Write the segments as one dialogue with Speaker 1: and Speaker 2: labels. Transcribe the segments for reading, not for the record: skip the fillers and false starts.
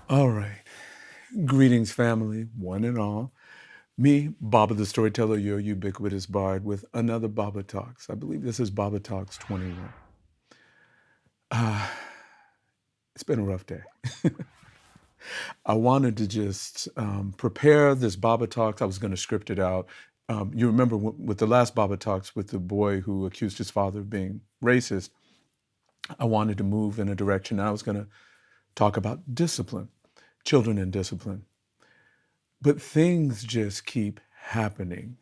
Speaker 1: All right. Greetings, family, one and all. Me, Baba the Storyteller, your ubiquitous bard, with another Baba Talks. I believe this is Baba Talks 21. Uh, it's been a rough day. I wanted to just prepare this Baba Talks. I was going to script it out. You remember with the last Baba Talks with the boy who accused his father of being racist, I wanted to move in a direction. I was going to talk about discipline, children and discipline. But things just keep happening.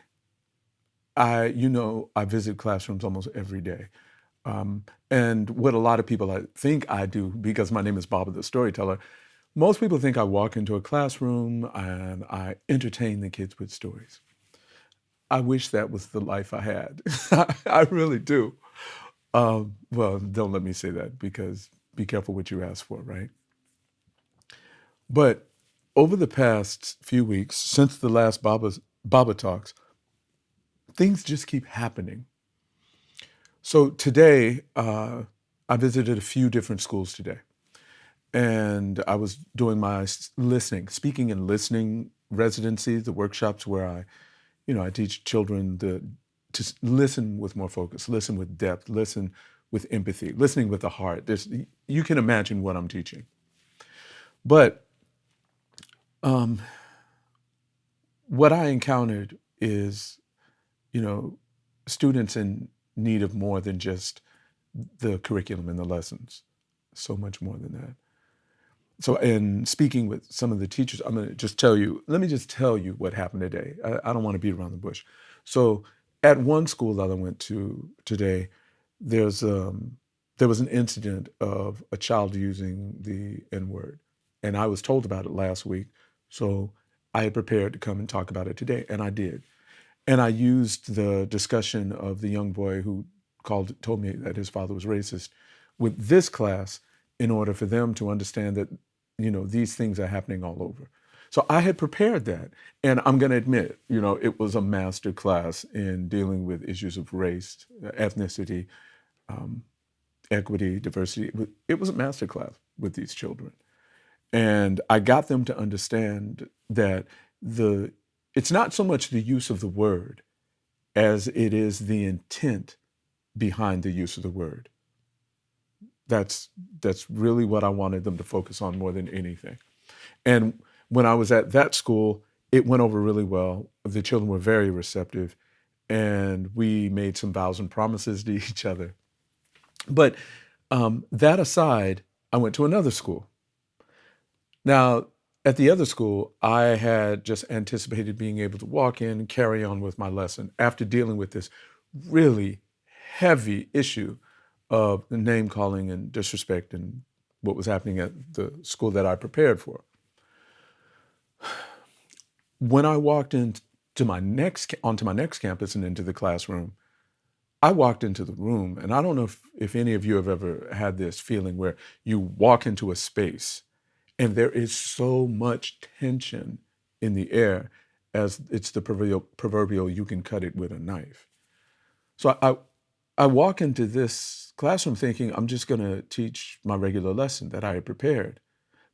Speaker 1: I visit classrooms almost every day. And what a lot of people I think I do, because my name is Baba the Storyteller, most people think I walk into a classroom and I entertain the kids with stories. I wish that was the life I had. I really do. Well, don't let me say that because be careful what you ask for, right? But over the past few weeks, since the last Baba Talks, things just keep happening. So today, I visited a few different schools today, and I was doing my speaking and listening residency, the workshops where I teach children to listen with more focus, listen with depth, listen with empathy, listening with the heart. You can imagine what I'm teaching. But um, what I encountered is, you know, students in need of more than just the curriculum and the lessons, so much more than that. So, in speaking with some of the teachers, let me just tell you what happened today. I don't want to beat around the bush. So, at one school that I went to today, there's there was an incident of a child using the N word, and I was told about it last week. So, I had prepared to come and talk about it today, and I did. And I used the discussion of the young boy who told me that his father was racist with this class in order for them to understand that, these things are happening all over. So I had prepared that. And I'm going to admit, it was a master class in dealing with issues of race, ethnicity, um, equity, diversity. It was a master class with these children. And I got them to understand that it's not so much the use of the word as it is the intent behind the use of the word. That's that's really what I wanted them to focus on more than anything. And when I was at that school, it went over really well. The children were very receptive, and we made some vows and promises to each other. But that aside, I went to another school. Now, at the other school, I had just anticipated being able to walk in and carry on with my lesson after dealing with this really heavy issue of name calling and disrespect and what was happening at the school that I prepared for. When I walked onto my next campus and into the classroom, I walked into the room, and I don't know if any of you have ever had this feeling where you walk into a space and there is so much tension in the air as it's the proverbial you can cut it with a knife. So I walk into this classroom thinking I'm just going to teach my regular lesson that I had prepared,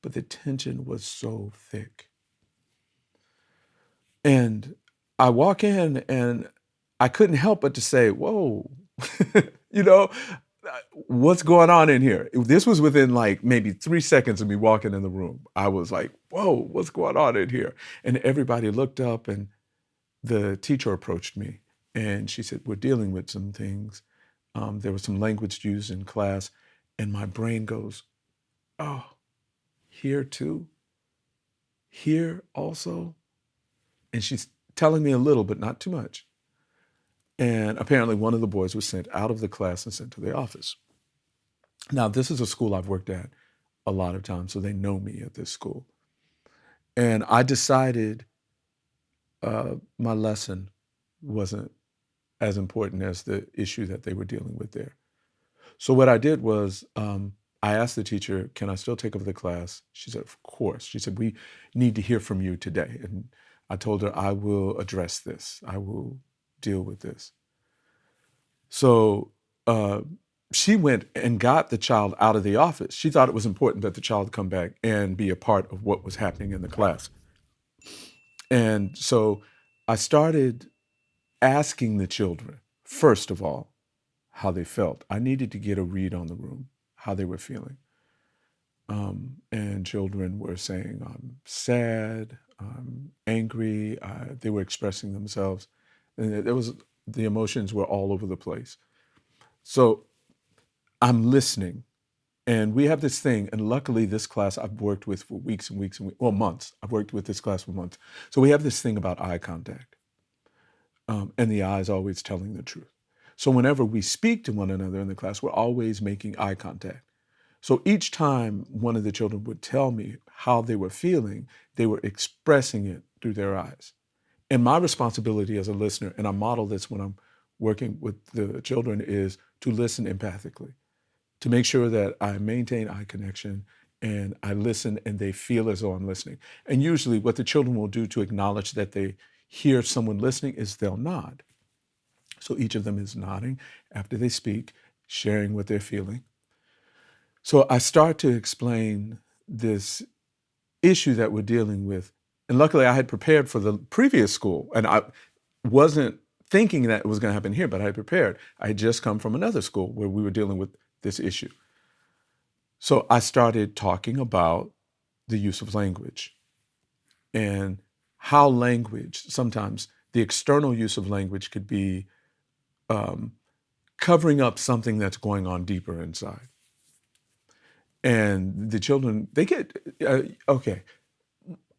Speaker 1: but the tension was so thick. And I walk in and I couldn't help but to say, whoa, you know, what's going on in here? This was within like maybe 3 seconds of me walking in the room. I was like, whoa, what's going on in here? And everybody looked up, and the teacher approached me and she said, we're dealing with some things. There was some language used in class, and my brain goes, oh, here too? Here also? And she's telling me a little, but not too much. And apparently one of the boys was sent out of the class and sent to the office. Now, this is a school I've worked at a lot of times, so they know me at this school. And I decided my lesson wasn't as important as the issue that they were dealing with there. So what I did was I asked the teacher, can I still take over the class? She said, of course. She said, we need to hear from you today. And I told her, I will address this. I will deal with this. So she went and got the child out of the office. She thought it was important that the child come back and be a part of what was happening in the class. And so I started asking the children, first of all, how they felt. I needed to get a read on the room, how they were feeling. And children were saying, I'm sad, I'm angry. They were expressing themselves. And the emotions were all over the place. So I'm listening. And we have this thing, and luckily this class I've worked with for weeks and weeks and weeks, well, months. I've worked with this class for months. So we have this thing about eye contact. And the eye is always telling the truth. So whenever we speak to one another in the class, we're always making eye contact. So each time one of the children would tell me how they were feeling, they were expressing it through their eyes. And my responsibility as a listener, and I model this when I'm working with the children, is to listen empathically, to make sure that I maintain eye connection and I listen and they feel as though I'm listening. And usually what the children will do to acknowledge that they hear someone listening is they'll nod. So each of them is nodding after they speak, sharing what they're feeling. So I start to explain this issue that we're dealing with. And luckily I had prepared for the previous school, and I wasn't thinking that it was going to happen here, but I had prepared. I had just come from another school where we were dealing with this issue. So I started talking about the use of language and how language, sometimes the external use of language could be covering up something that's going on deeper inside. And the children, they get, okay.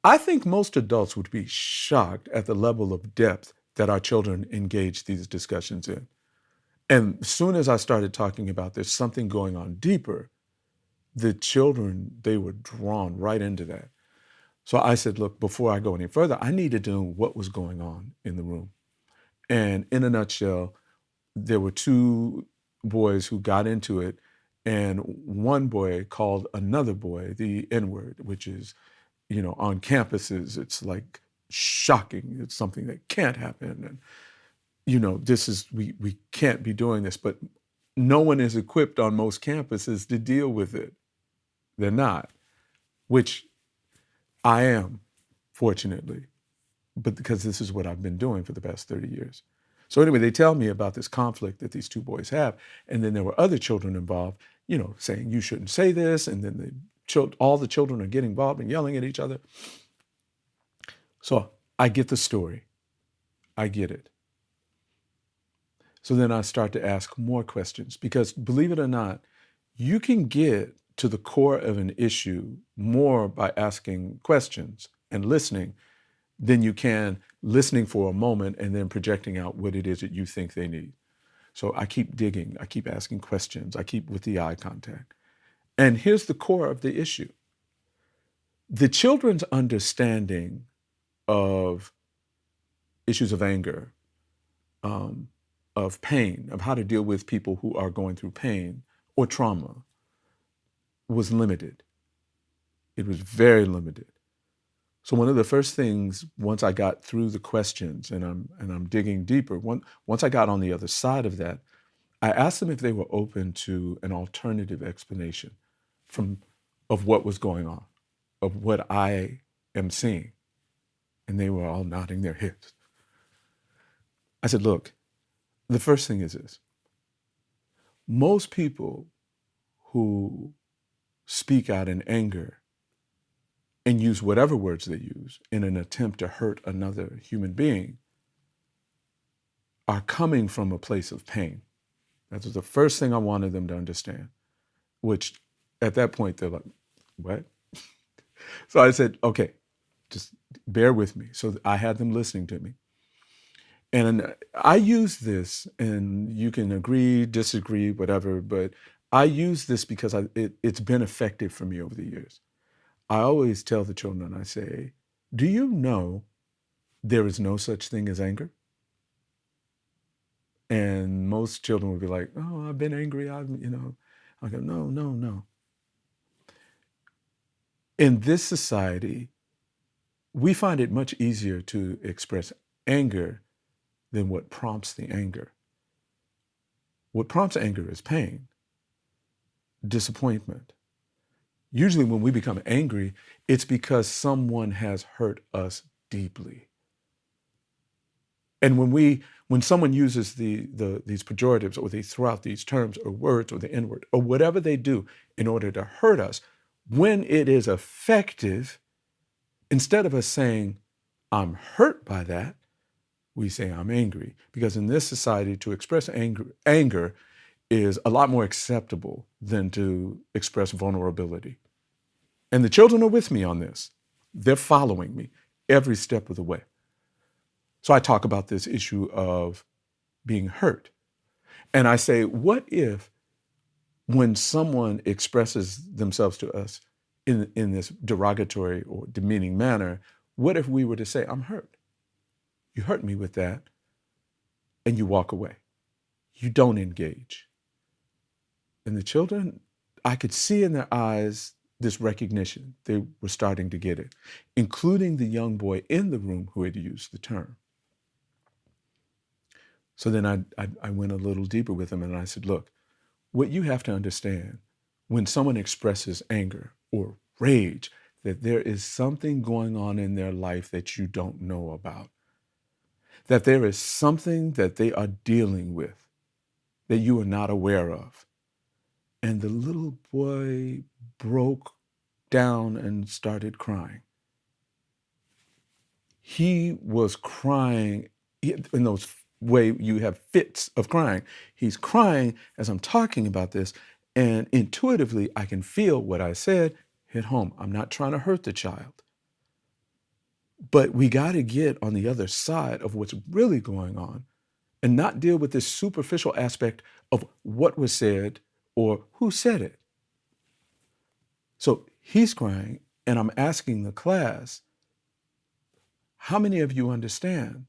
Speaker 1: I think most adults would be shocked at the level of depth that our children engage these discussions in. And as soon as I started talking about there's something going on deeper, the children, they were drawn right into that. So I said, look, before I go any further, I needed to know what was going on in the room. And in a nutshell, there were two boys who got into it, and one boy called another boy the N-word, which is, on campuses, it's like shocking. It's something that can't happen. And, we can't be doing this, but no one is equipped on most campuses to deal with it. They're not, which I am, fortunately, but because this is what I've been doing for the past 30 years. So anyway, they tell me about this conflict that these two boys have. And then there were other children involved, saying you shouldn't say this. And then all the children are getting involved and yelling at each other. So I get the story. I get it. So then I start to ask more questions because, believe it or not, you can get to the core of an issue more by asking questions and listening than you can listening for a moment and then projecting out what it is that you think they need. So I keep digging, I keep asking questions, I keep with the eye contact. And here's the core of the issue. The children's understanding of issues of anger, of pain, of how to deal with people who are going through pain or trauma was limited. It was very limited. So one of the first things, once I got through the questions and I'm digging deeper, once I got on the other side of that, I asked them if they were open to an alternative explanation of what was going on, of what I am seeing. And they were all nodding their heads. I said, look, the first thing is this. Most people who speak out in anger and use whatever words they use in an attempt to hurt another human being are coming from a place of pain. That was the first thing I wanted them to understand, which at that point they're like, what? So I said, okay, just bear with me. So I had them listening to me. And I use this, and you can agree, disagree, whatever, but I use this because it's been effective for me over the years. I always tell the children, I say, do you know there is no such thing as anger? And most children would be like, oh, I've been angry. I go, no. In this society, we find it much easier to express anger than what prompts the anger. What prompts anger is pain. disappointment. Usually when we become angry, it's because someone has hurt us deeply. And when someone uses these pejoratives, or they throw out these terms or words or the N-word or whatever they do in order to hurt us, when it is effective, instead of us saying, I'm hurt by that, we say, I'm angry. Because in this society, to express anger is a lot more acceptable than to express vulnerability. And the children are with me on this. They're following me every step of the way. So I talk about this issue of being hurt. And I say, what if when someone expresses themselves to us in this derogatory or demeaning manner, what if we were to say, I'm hurt? You hurt me with that, and you walk away. You don't engage. And the children, I could see in their eyes this recognition. They were starting to get it, including the young boy in the room who had used the term. So then I went a little deeper with him, and I said, look, what you have to understand when someone expresses anger or rage, that there is something going on in their life that you don't know about, that there is something that they are dealing with that you are not aware of. And the little boy broke down and started crying. He was crying in those way you have fits of crying. He's crying as I'm talking about this, and intuitively I can feel what I said hit home. I'm not trying to hurt the child, but we got to get on the other side of what's really going on and not deal with this superficial aspect of what was said or who said it. So he's crying, and I'm asking the class, how many of you understand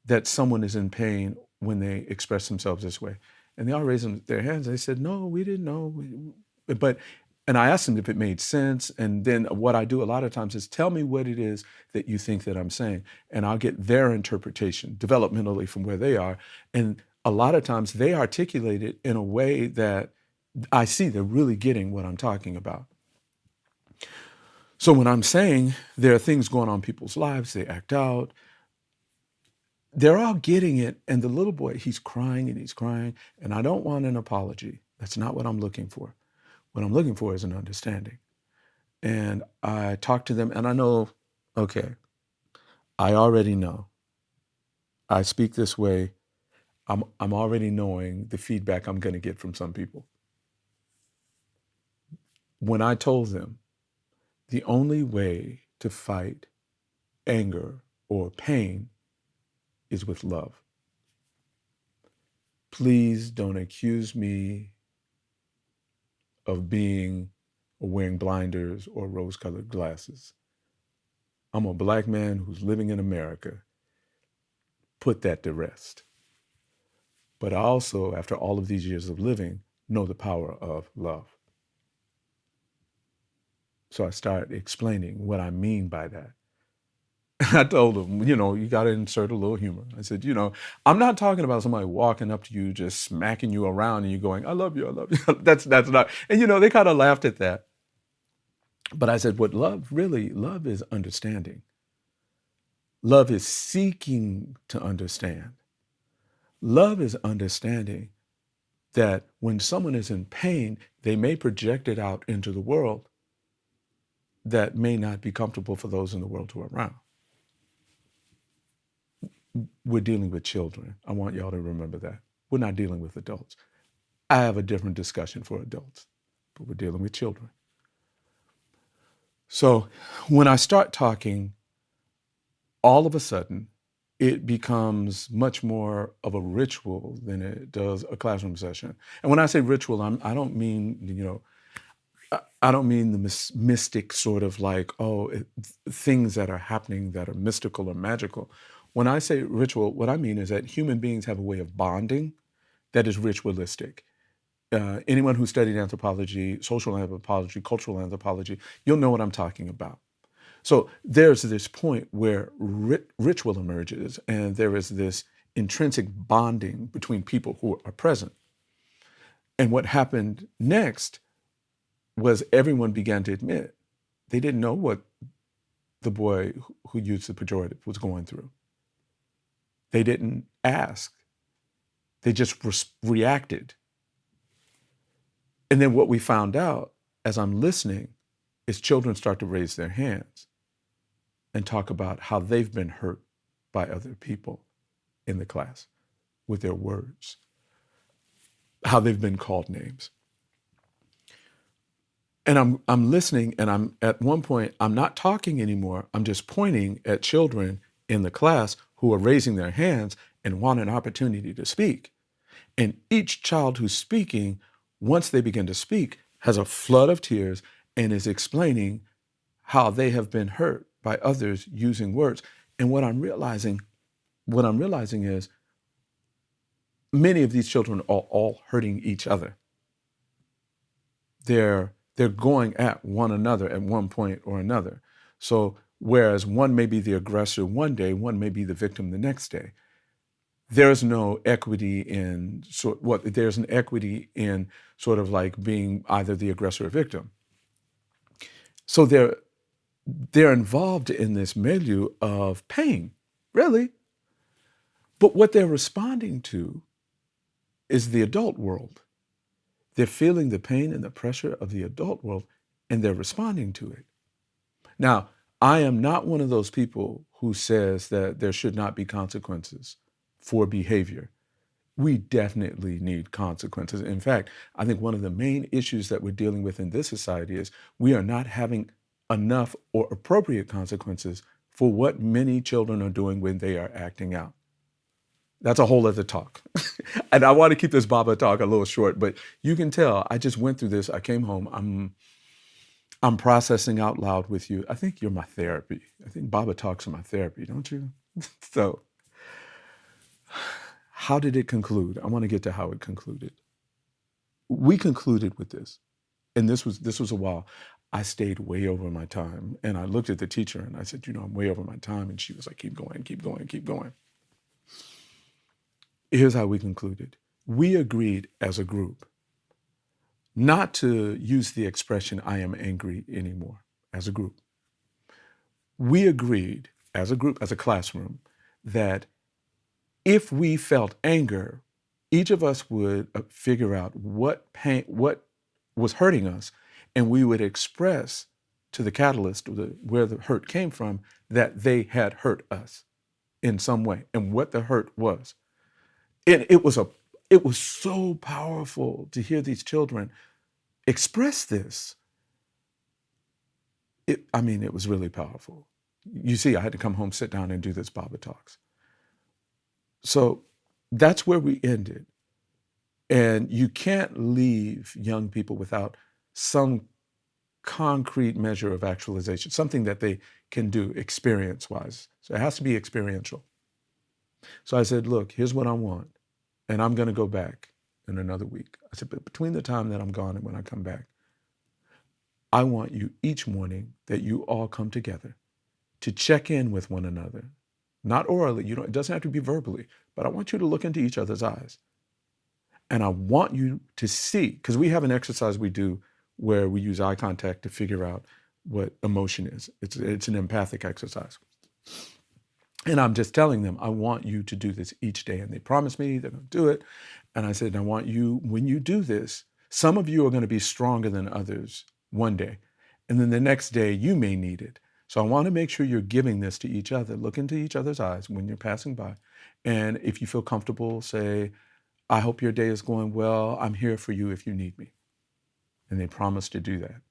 Speaker 1: that someone is in pain when they express themselves this way? And they all raised their hands. They said, no, we didn't know. And I asked them if it made sense. And then what I do a lot of times is tell me what it is that you think that I'm saying. And I'll get their interpretation developmentally from where they are. And a lot of times they articulate it in a way that I see they're really getting what I'm talking about. So when I'm saying there are things going on in people's lives, they act out, they're all getting it. And the little boy, he's crying and he's crying. And I don't want an apology. That's not what I'm looking for. What I'm looking for is an understanding. And I talk to them, and I know, okay, I already know. I speak this way. I'm already knowing the feedback I'm going to get from some people. When I told them the only way to fight anger or pain is with love. Please don't accuse me of being or wearing blinders or rose-colored glasses. I'm a Black man who's living in America. Put that to rest. But I also, after all of these years of living, know the power of love. So I started explaining what I mean by that. And I told them, you got to insert a little humor. I said, I'm not talking about somebody walking up to you, just smacking you around and you going, I love you, I love you. That's not. And, they kind of laughed at that. But I said, what love is understanding. Love is seeking to understand. Love is understanding that when someone is in pain, they may project it out into the world that may not be comfortable for those in the world who are around. We're dealing with children. I want y'all to remember that. We're not dealing with adults. I have a different discussion for adults, but we're dealing with children. So when I start talking, all of a sudden, it becomes much more of a ritual than it does a classroom session. And when I say ritual, I don't mean, I don't mean the mystic sort of like, things that are happening that are mystical or magical. When I say ritual, what I mean is that human beings have a way of bonding that is ritualistic. Anyone who studied anthropology, social anthropology, cultural anthropology, you'll know what I'm talking about. So there's this point where ritual emerges, and there is this intrinsic bonding between people who are present. And what happened next was everyone began to admit they didn't know what the boy who used the pejorative was going through. They didn't ask. They just reacted. And then what we found out as I'm listening is children start to raise their hands and talk about how they've been hurt by other people in the class with their words, how they've been called names. And I'm listening, and I'm at one point, I'm not talking anymore. I'm just pointing at children in the class who are raising their hands and want an opportunity to speak. And each child who's speaking, once they begin to speak, has a flood of tears and is explaining how they have been hurt by others using words. And what I'm realizing is many of these children are all hurting each other. They're going at one another at one point or another. So whereas one may be the aggressor one day, one may be the victim the next day. There's no equity in there's an equity in sort of like being either the aggressor or victim. So they're involved in this milieu of pain, really. But what they're responding to is the adult world. They're feeling the pain and the pressure of the adult world, and they're responding to it. Now, I am not one of those people who says that there should not be consequences for behavior. We definitely need consequences. In fact, I think one of the main issues that we're dealing with in this society is we are not having enough or appropriate consequences for what many children are doing when they are acting out. That's a whole other talk. And I want to keep this Baba talk a little short, but you can tell I just went through this. I came home. I'm processing out loud with you. I think you're my therapy. I think Baba talks are my therapy, don't you? So how did it conclude? I want to get to how it concluded. We concluded with this, and this was a while. I stayed way over my time, and I looked at the teacher and I said, I'm way over my time, and she was like, keep going, keep going, keep going. Here's how we concluded. We agreed as a group not to use the expression I am angry anymore as a group. We agreed as a group, as a classroom, that if we felt anger, each of us would figure out what was hurting us, and we would express to the catalyst, where the hurt came from, that they had hurt us in some way, and what the hurt was. It was so powerful to hear these children express this. It was really powerful. You see, I had to come home, sit down, and do this Baba Talks. So that's where we ended. And you can't leave young people without some concrete measure of actualization, something that they can do experience-wise. So it has to be experiential. So I said, look, here's what I want. And I'm going to go back in another week. I said, but between the time that I'm gone and when I come back, I want you each morning that you all come together to check in with one another. Not orally, it doesn't have to be verbally, but I want you to look into each other's eyes. And I want you to see, because we have an exercise we do where we use eye contact to figure out what emotion is. It's an empathic exercise. And I'm just telling them, I want you to do this each day. And they promised me they're going to do it. And I said, I want you, when you do this, some of you are going to be stronger than others one day. And then the next day, you may need it. So I want to make sure you're giving this to each other. Look into each other's eyes when you're passing by. And if you feel comfortable, say, I hope your day is going well. I'm here for you if you need me. And they promised to do that.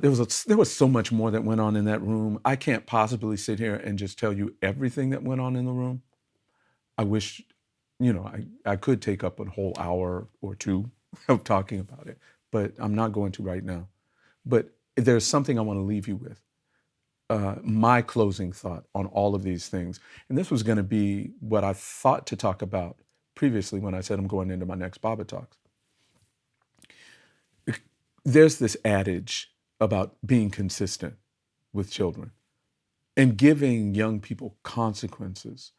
Speaker 1: There was so much more that went on in that room. I can't possibly sit here and just tell you everything that went on in the room. I wish, I could take up a whole hour or two of talking about it, but I'm not going to right now. But there's something I want to leave you with. My closing thought on all of these things. And this was going to be what I thought to talk about previously when I said I'm going into my next Baba Talks. There's this adage about being consistent with children and giving young people consequences.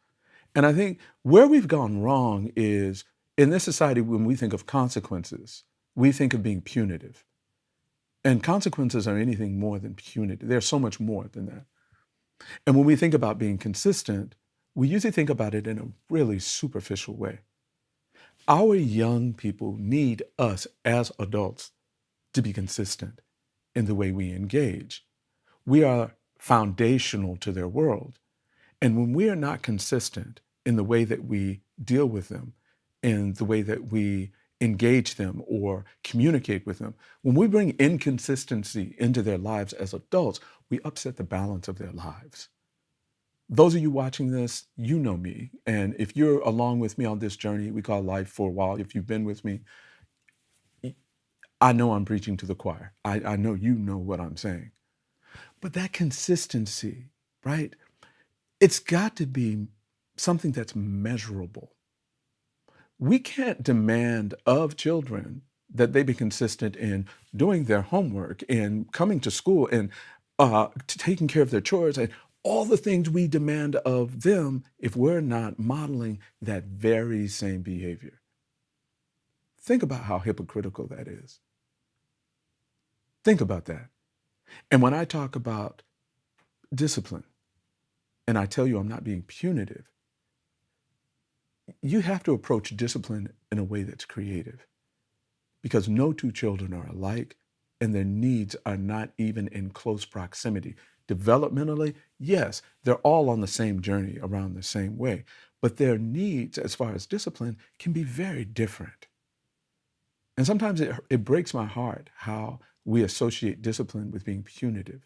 Speaker 1: And I think where we've gone wrong is In this society, when we think of consequences, we think of being punitive. And consequences are anything more than punitive. They're so much more than that. And when we think about being consistent, we usually think about it in a really superficial way. Our young people need us as adults to be consistent in the way we engage. We are foundational to their world. And when we are not consistent in the way that we deal with them, in the way that we engage them or communicate with them, when we bring inconsistency into their lives as adults, we upset the balance of their lives. Those of you watching this, you know me. And if you're along with me on this journey we call life for a while, if you've been with me, I know I'm preaching to the choir. I know you know what I'm saying. But that consistency, right? It's got to be something that's measurable. We can't demand of children that they be consistent in doing their homework and coming to school and taking care of their chores and all the things we demand of them if we're not modeling that very same behavior. Think about how hypocritical that is. Think about that. And when I talk about discipline and I tell you I'm not being punitive, you have to approach discipline in a way that's creative because no two children are alike and their needs are not even in close proximity. Developmentally, yes, they're all on the same journey around the same way, but their needs as far as discipline can be very different. And sometimes it breaks my heart how we associate discipline with being punitive.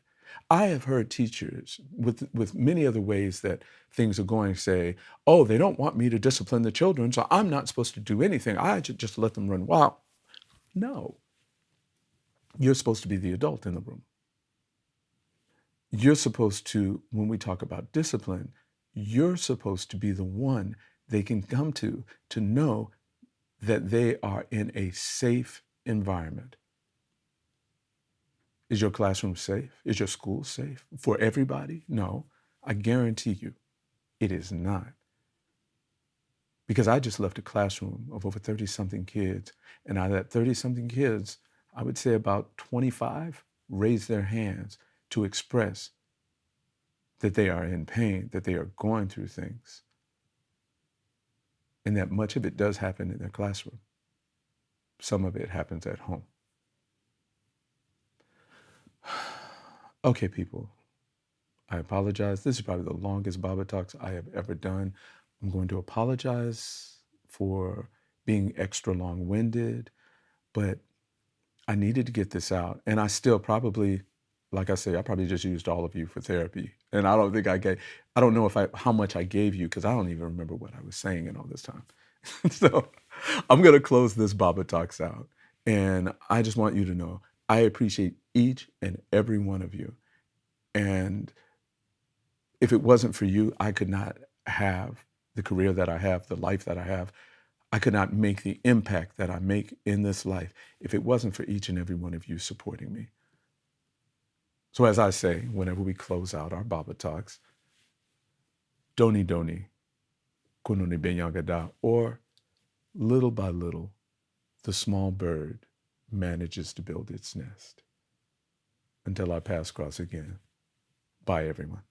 Speaker 1: I have heard teachers with many other ways that things are going say, oh, they don't want me to discipline the children, so I'm not supposed to do anything. I should just let them run wild. No, you're supposed to be the adult in the room. You're supposed to, when we talk about discipline, you're supposed to be the one they can come to know that they are in a safe environment. Is your classroom safe? Is your school safe for everybody? No, I guarantee you it is not. Because I just left a classroom of over 30-something kids, and out of that 30-something kids, I would say about 25 raised their hands to express that they are in pain, that they are going through things, and that much of it does happen in their classroom. Some of it happens at home. Okay, people, I apologize. This is probably the longest Baba Talks I have ever done. I'm going to apologize for being extra long-winded, but I needed to get this out. And I still probably, like I say, I probably just used all of you for therapy. And I don't think I don't know how much I gave you because I don't even remember what I was saying in all this time. So I'm going to close this Baba Talks out. And I just want you to know, I appreciate each and every one of you. And if it wasn't for you, I could not have the career that I have, the life that I have. I could not make the impact that I make in this life if it wasn't for each and every one of you supporting me. So as I say, whenever we close out our Baba Talks, Doni Doni, Kununi Benyagada, or little by little, the small bird manages to build its nest. Until our paths cross again. Bye, everyone.